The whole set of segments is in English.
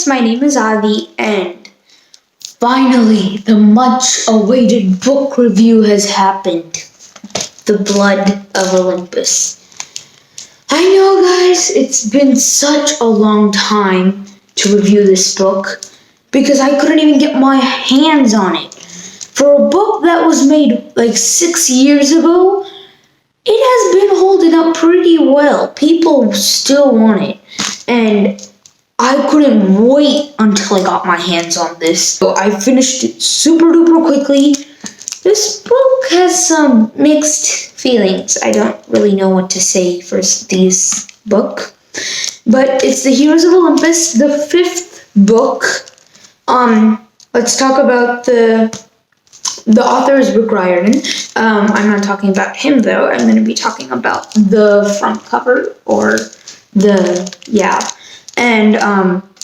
guys, my name is Avi, and finally, the much-awaited book review has happened. The Blood of Olympus. I know, guys, it's been such a long time to review this book because I couldn't even get my hands on it. For a book that was made like 6 years ago, it has been holding up pretty well. People still want it, and I couldn't wait until I got my hands on this. So I finished it super duper quickly. This book has some mixed feelings. I don't really know what to say for this book. But it's the Heroes of Olympus, the 5th book. Let's talk about the author is Rick Riordan. I'm not talking about him though. I'm going to be talking about the front cover and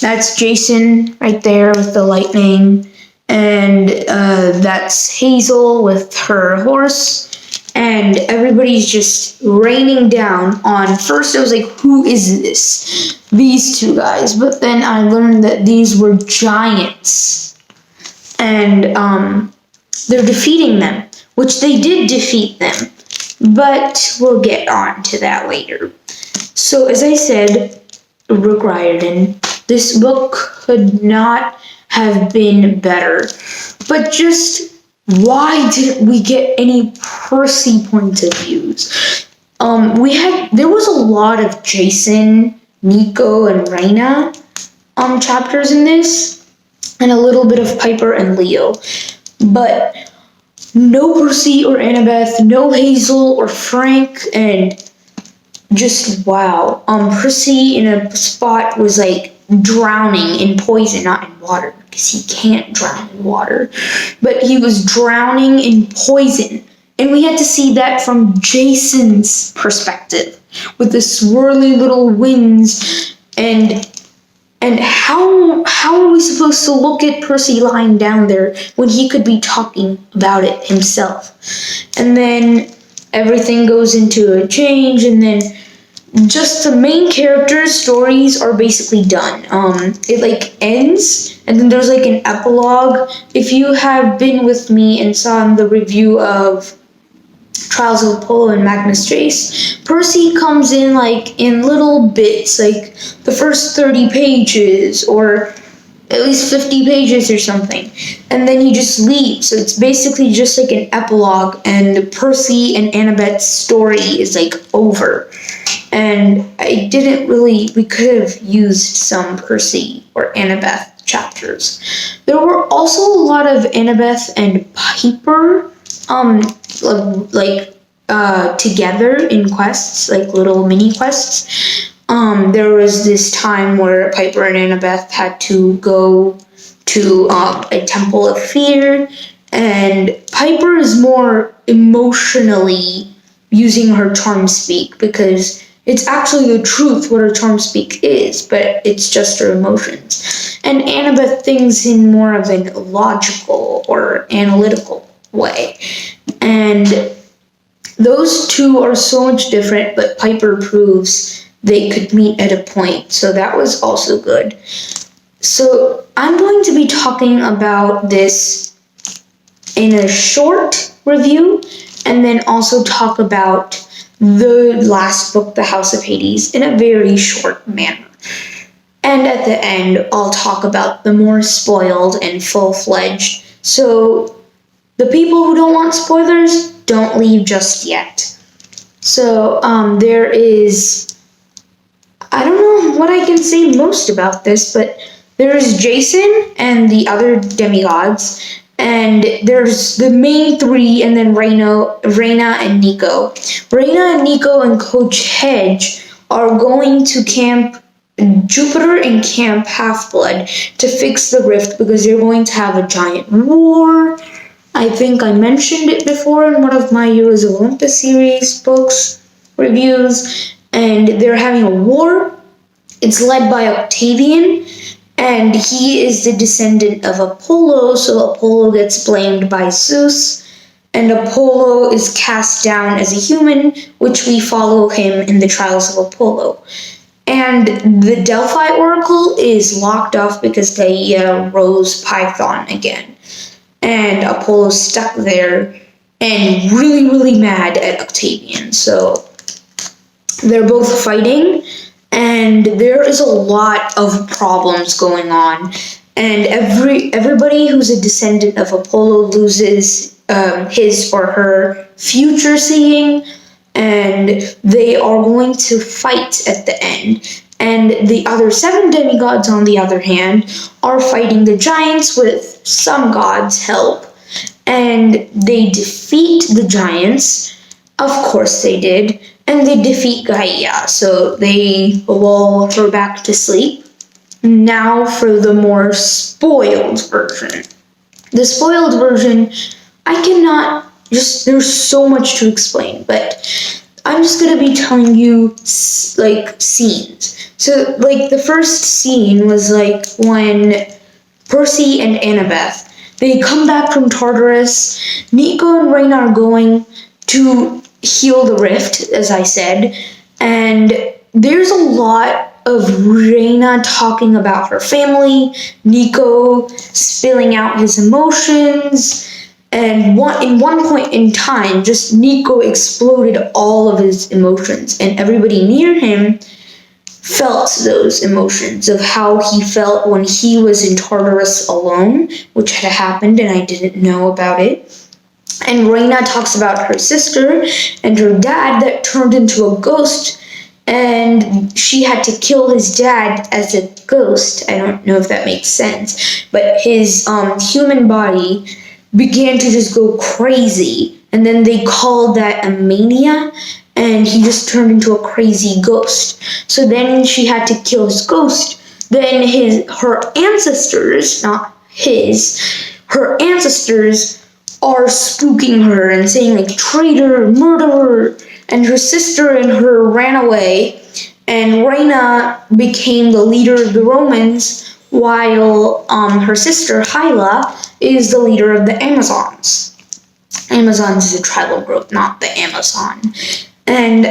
that's Jason right there with the lightning, and that's Hazel with her horse, and everybody's just raining down on. First I was like, who is this? These two guys, but then I learned that these were giants, and they're defeating them, which they did defeat them, but we'll get on to that later. So as I said, Rick Riordan, this book could not have been better. But just why didn't we get any Percy point of views? There was a lot of Jason, Nico, and Raina chapters in this, and a little bit of Piper and Leo. But no Percy or Annabeth, no Hazel or Frank, and just wow. Percy in a spot was like drowning in poison, not in water, because he can't drown in water. But he was drowning in poison. And we had to see that from Jason's perspective, with the swirly little winds, and how are we supposed to look at Percy lying down there when he could be talking about it himself? And then everything goes into a change, and then just the main characters' stories are basically done. It like ends, and then there's like an epilogue. If you have been with me and saw the review of Trials of Apollo and Magnus Chase, Percy comes in like in little bits, like the first 30 pages or at least 50 pages or something, and then he just leaves. So it's basically just like an epilogue, and Percy and Annabeth's story is like over. And we could have used some Percy or Annabeth chapters. There were also a lot of Annabeth and Piper together in quests, like little mini quests. There was this time where Piper and Annabeth had to go to a temple of fear, and Piper is more emotionally using her charm speak, because it's actually the truth what her charm speak is, but it's just her emotions. And Annabeth thinks in more of a logical or analytical way. And those two are so much different, but Piper proves they could meet at a point, so that was also good. So I'm going to be talking about this in a short review, and then also talk about the last book, The House of Hades, in a very short manner. And at the end, I'll talk about the more spoiled and full-fledged. So the people who don't want spoilers, don't leave just yet. So there is, I don't know what I can say most about this, but there is Jason and the other demigods, and there's the main three, and then Raina and Nico. Raina and Nico and Coach Hedge are going to Camp Jupiter and Camp Half-Blood to fix the rift, because they're going to have a giant war. I think I mentioned it before in one of my Heroes of Olympus series books reviews, and they're having a war. It's led by Octavian, and he is the descendant of Apollo, so Apollo gets blamed by Zeus, and Apollo is cast down as a human, which we follow him in the Trials of Apollo. And the Delphi Oracle is locked off because Gaia rose Python again. And Apollo's stuck there and really, really mad at Octavian. So they're both fighting, and there is a lot of problems going on. And everybody who's a descendant of Apollo loses his or her future seeing, and they are going to fight at the end. And the other 7 demigods, on the other hand, are fighting the giants with some gods' help. And they defeat the giants. Of course they did. And they defeat Gaia. So they lull her back to sleep. Now for the more spoiled version. The spoiled version, I cannot there's so much to explain, but I'm just going to be telling you, like, scenes. So, like, the first scene was, like, when Percy and Annabeth, they come back from Tartarus. Nico and Reyna are going to heal the rift, as I said, and there's a lot of Reyna talking about her family, Nico spilling out his emotions, and in one point in time, just Nico exploded all of his emotions, and everybody near him felt those emotions of how he felt when he was in Tartarus alone, which had happened and I didn't know about it. And Reyna talks about her sister and her dad that turned into a ghost, and she had to kill his dad as a ghost. I don't know if that makes sense, but his human body began to just go crazy, and then they called that a mania, and he just turned into a crazy ghost. So then she had to kill his ghost. Then her ancestors, not his, her ancestors are spooking her and saying, like, traitor, murderer, and her sister and her ran away, and Reyna became the leader of the Romans, while her sister Hyla is the leader of the Amazons. Amazons is a tribal group, not the Amazon. And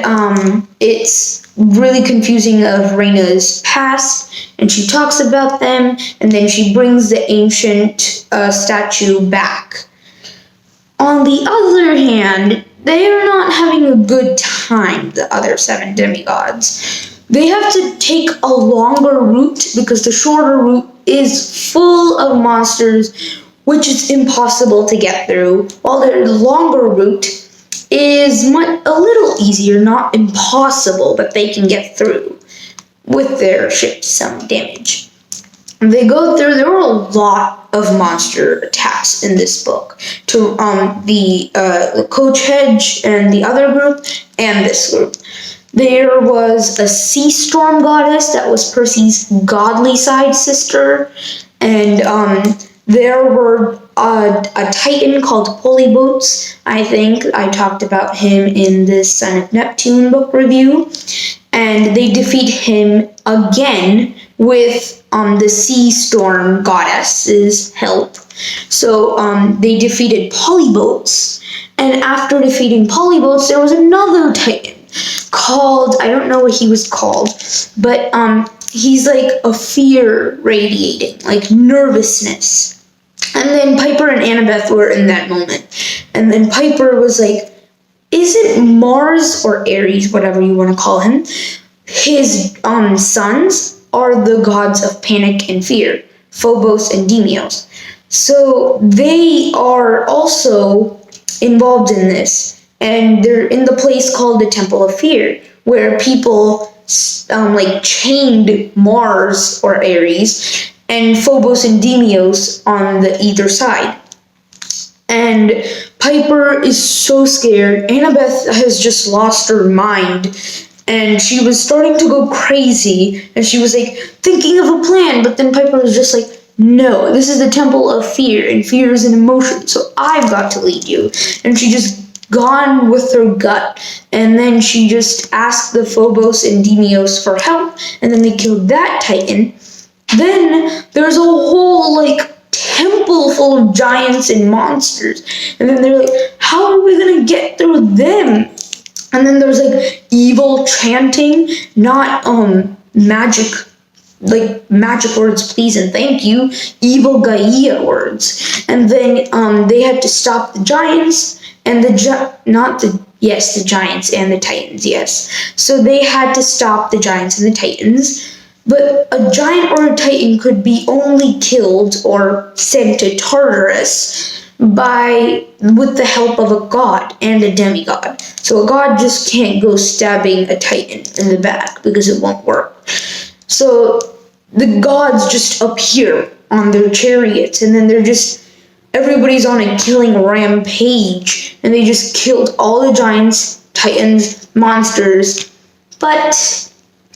it's really confusing of Reyna's past, and she talks about them, and then she brings the ancient statue back. On the other hand, they are not having a good time, the other 7 demigods. They have to take a longer route because the shorter route is full of monsters, which is impossible to get through, while the longer route is a little easier, not impossible, but they can get through with their ships some damage. They go through, there were a lot of monster attacks in this book to the Coach Hedge and the other group and this group. There was a sea storm goddess that was Percy's godly side sister, and there were a titan called Polybotes. I think I talked about him in the Son of Neptune book review, and they defeat him again with the sea storm goddess's help. So they defeated Polybotes, and after defeating Polybotes, there was another titan called, I don't know what he was called, but he's like a fear radiating, like nervousness. And then Piper and Annabeth were in that moment. And then Piper was like, isn't Mars or Ares, whatever you want to call him, his sons are the gods of panic and fear, Phobos and Deimos. So they are also involved in this. And they're in the place called the Temple of Fear, where people like chained Mars or Ares and Phobos and Deimos on the either side. And Piper is so scared. Annabeth has just lost her mind, and she was starting to go crazy, and she was like thinking of a plan, but then Piper was just like, no, this is the Temple of Fear, and fear is an emotion, so I've got to lead you. And she just gone with her gut, and then she just asked the Phobos and Deimos for help, and then they killed that titan. Then there's a whole like temple full of giants and monsters, and then they're like, how are we gonna get through them? And then there's like evil chanting, not magic words, please and thank you, evil Gaia words. And then they had to stop the giants and the giants and the titans, yes. So they had to stop the giants and the titans. But a giant or a titan could be only killed or sent to Tartarus with the help of a god and a demigod. So a god just can't go stabbing a titan in the back because it won't work. So the gods just appear on their chariots, and then everybody's on a killing rampage, and they just killed all the giants, titans, monsters. But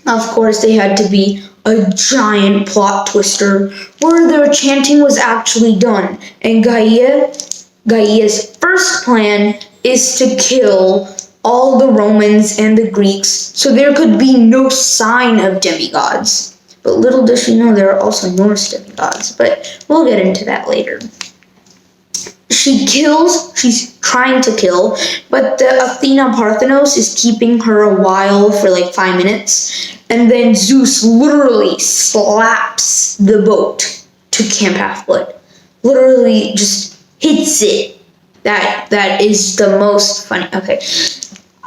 of course they had to be a giant plot twister where their chanting was actually done. And Gaia's first plan is to kill all the Romans and the Greeks so there could be no sign of demigods. But little does she know there are also Norse demigods, but we'll get into that later. She's trying to kill, but the Athena Parthenos is keeping her a while for like 5 minutes, and then Zeus literally slaps the boat to Camp Half-Blood. Literally just hits it. That is the most funny. Okay.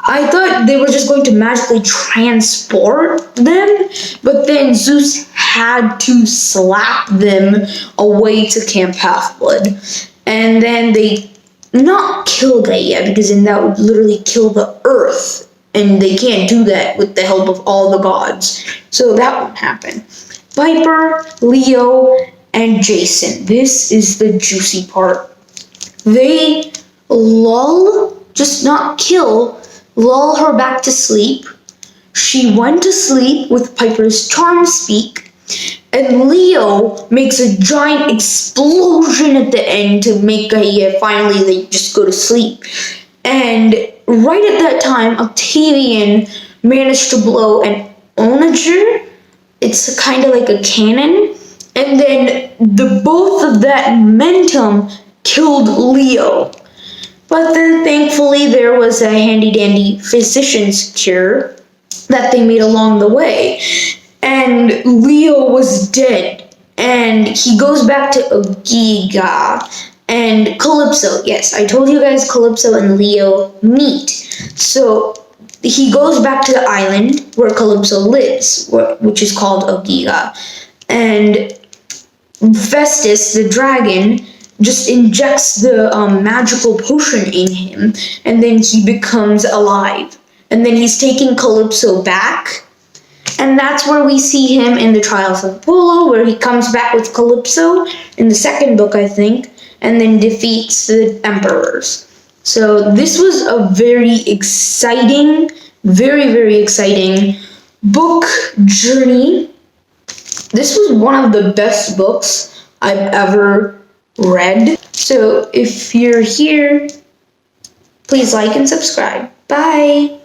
I thought they were just going to magically transport them, but then Zeus had to slap them away to Camp Half-Blood. And then they not kill Gaia, because then that would literally kill the earth. And they can't do that with the help of all the gods. So that won't happen. Viper, Leo, and Jason. This is the juicy part. They lull her back to sleep. She went to sleep with Piper's charm speak, and Leo makes a giant explosion at the end to make Gaia finally they just go to sleep. And right at that time, Octavian managed to blow an onager. It's kind of like a cannon, and then both of that momentum killed Leo. But then thankfully there was a handy dandy physician's cure that they made along the way. And Leo was dead. And he goes back to Ogygia and Calypso. Yes, I told you guys Calypso and Leo meet. So he goes back to the island where Calypso lives, which is called Ogygia. And Festus, the dragon, just injects the magical potion in him, and then he becomes alive. And then he's taking Calypso back, and that's where we see him in the Trials of Apollo, where he comes back with Calypso in the second book, I think, and then defeats the emperors. So this was a very exciting, very, very exciting book journey. This was one of the best books I've ever read. So if you're here, please like and subscribe. Bye.